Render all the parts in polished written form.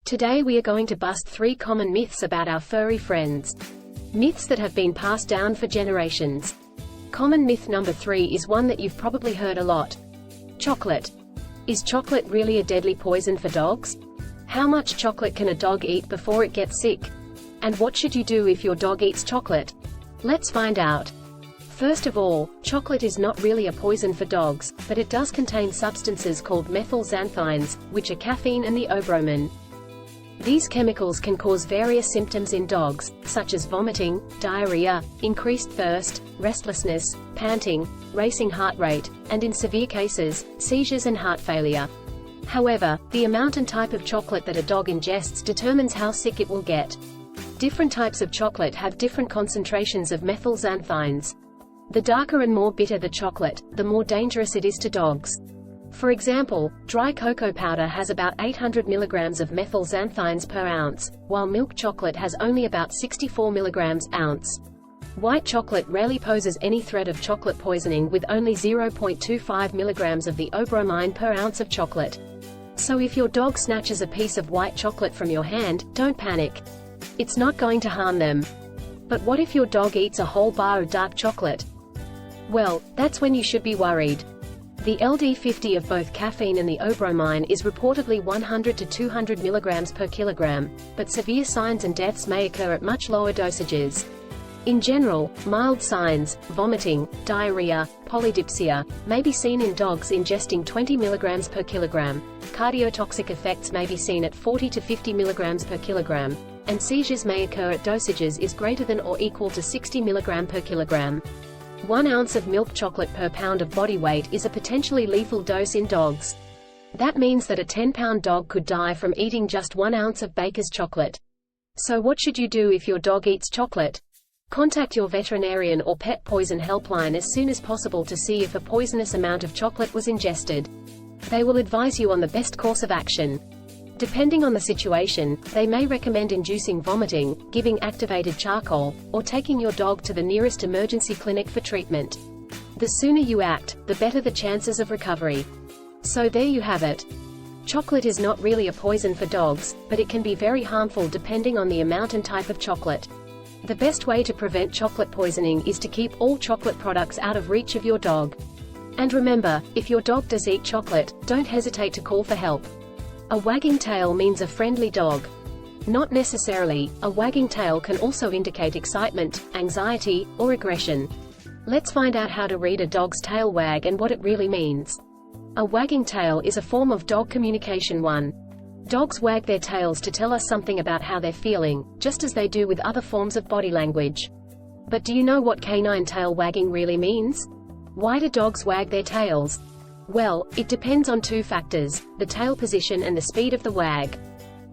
Today we are going to bust 3 common myths about our furry friends. Myths that have been passed down for generations. Common myth number 3 is one that you've probably heard a lot. Chocolate. Is chocolate really a deadly poison for dogs? How much chocolate can a dog eat before it gets sick? And what should you do if your dog eats chocolate? Let's find out. First of all, chocolate is not really a poison for dogs, but it does contain substances called methylxanthines, which are caffeine and theobromine. These chemicals can cause various symptoms in dogs, such as vomiting, diarrhea, increased thirst, restlessness, panting, racing heart rate, and in severe cases, seizures and heart failure. However, the amount and type of chocolate that a dog ingests determines how sick it will get. Different types of chocolate have different concentrations of methylxanthines. The darker and more bitter the chocolate, the more dangerous it is to dogs. For example, dry cocoa powder has about 800 mg of methylxanthines per ounce, while milk chocolate has only about 64 mg ounce. White chocolate rarely poses any threat of chocolate poisoning with only 0.25 mg of theobromine per ounce of chocolate. So if your dog snatches a piece of white chocolate from your hand, don't panic. It's not going to harm them. But what if your dog eats a whole bar of dark chocolate? Well, that's when you should be worried. The LD50 of both caffeine and theobromine is reportedly 100 to 200 mg per kilogram, but severe signs and deaths may occur at much lower dosages. In general, mild signs, vomiting, diarrhea, polydipsia, may be seen in dogs ingesting 20 mg per kilogram, cardiotoxic effects may be seen at 40 to 50 mg per kilogram, and seizures may occur at dosages is greater than or equal to 60 mg per kilogram. 1 ounce of milk chocolate per pound of body weight is a potentially lethal dose in dogs. That means that a 10-pound dog could die from eating just 1 ounce of Baker's chocolate. So what should you do if your dog eats chocolate? Contact your veterinarian or pet poison helpline as soon as possible to see if a poisonous amount of chocolate was ingested. They will advise you on the best course of action. Depending on the situation, they may recommend inducing vomiting, giving activated charcoal, or taking your dog to the nearest emergency clinic for treatment. The sooner you act, the better the chances of recovery. So there you have it. Chocolate is not really a poison for dogs, but it can be very harmful depending on the amount and type of chocolate. The best way to prevent chocolate poisoning is to keep all chocolate products out of reach of your dog. And remember, if your dog does eat chocolate, don't hesitate to call for help. A wagging tail means a friendly dog. Not necessarily, a wagging tail can also indicate excitement, anxiety, or aggression. Let's find out how to read a dog's tail wag and what it really means. A wagging tail is a form of dog communication. Dogs wag their tails to tell us something about how they're feeling, just as they do with other forms of body language. But do you know what canine tail wagging really means? Why do dogs wag their tails? Well, it depends on 2 factors, the tail position and the speed of the wag.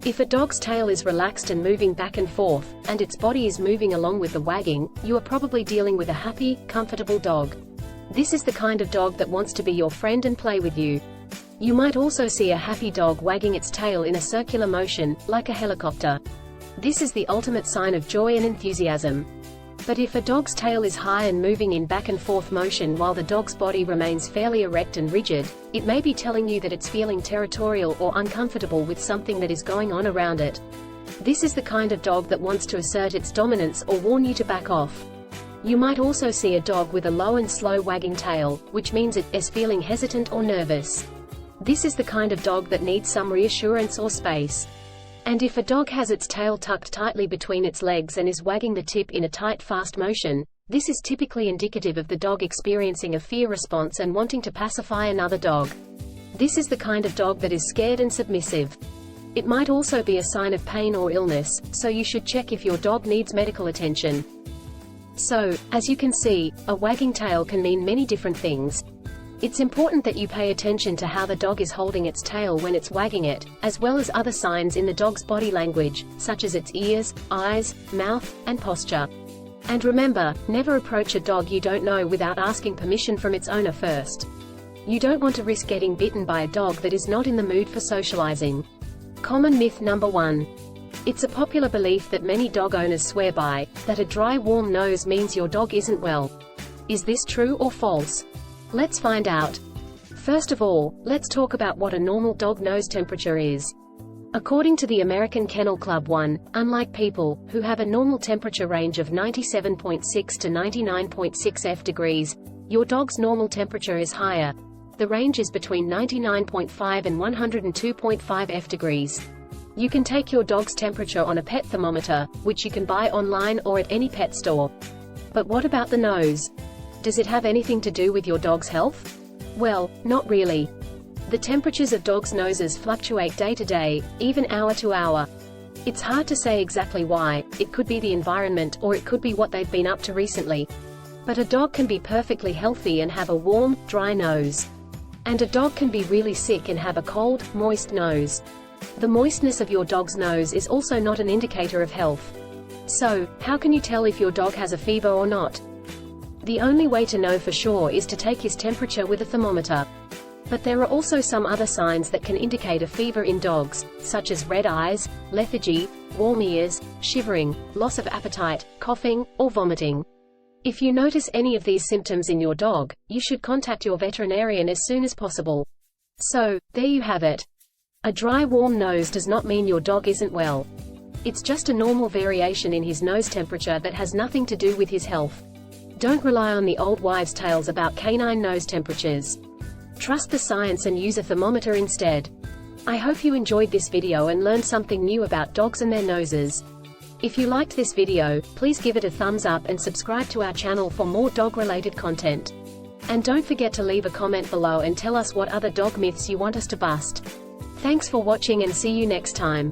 If a dog's tail is relaxed and moving back and forth, and its body is moving along with the wagging, you are probably dealing with a happy, comfortable dog. This is the kind of dog that wants to be your friend and play with you. You might also see a happy dog wagging its tail in a circular motion, like a helicopter. This is the ultimate sign of joy and enthusiasm. But if a dog's tail is high and moving in back and forth motion while the dog's body remains fairly erect and rigid, it may be telling you that it's feeling territorial or uncomfortable with something that is going on around it. This is the kind of dog that wants to assert its dominance or warn you to back off. You might also see a dog with a low and slow wagging tail, which means it is feeling hesitant or nervous. This is the kind of dog that needs some reassurance or space. And if a dog has its tail tucked tightly between its legs and is wagging the tip in a tight, fast motion, this is typically indicative of the dog experiencing a fear response and wanting to pacify another dog. This is the kind of dog that is scared and submissive. It might also be a sign of pain or illness, so you should check if your dog needs medical attention. So, as you can see, a wagging tail can mean many different things. It's important that you pay attention to how the dog is holding its tail when it's wagging it, as well as other signs in the dog's body language, such as its ears, eyes, mouth, and posture. And remember, never approach a dog you don't know without asking permission from its owner first. You don't want to risk getting bitten by a dog that is not in the mood for socializing. Common myth number 1. It's a popular belief that many dog owners swear by, that a dry, warm nose means your dog isn't well. Is this true or false? Let's find out. First of all, let's talk about what a normal dog nose temperature is. According to the American Kennel Club 1, unlike people, who have a normal temperature range of 97.6 to 99.6 F degrees, your dog's normal temperature is higher. The range is between 99.5 and 102.5 F degrees. You can take your dog's temperature on a pet thermometer, which you can buy online or at any pet store. But what about the nose? Does it have anything to do with your dog's health? Well, not really. The temperatures of dogs' noses fluctuate day to day, even hour to hour. It's hard to say exactly why. It could be the environment, or it could be what they've been up to recently. But a dog can be perfectly healthy and have a warm, dry nose. And a dog can be really sick and have a cold, moist nose. The moistness of your dog's nose is also not an indicator of health. So, how can you tell if your dog has a fever or not? The only way to know for sure is to take his temperature with a thermometer. But there are also some other signs that can indicate a fever in dogs, such as red eyes, lethargy, warm ears, shivering, loss of appetite, coughing, or vomiting. If you notice any of these symptoms in your dog, you should contact your veterinarian as soon as possible. So, there you have it. A dry, warm nose does not mean your dog isn't well. It's just a normal variation in his nose temperature that has nothing to do with his health. Don't rely on the old wives' tales about canine nose temperatures. Trust the science and use a thermometer instead. I hope you enjoyed this video and learned something new about dogs and their noses. If you liked this video, please give it a thumbs up and subscribe to our channel for more dog-related content. And don't forget to leave a comment below and tell us what other dog myths you want us to bust. Thanks for watching and see you next time.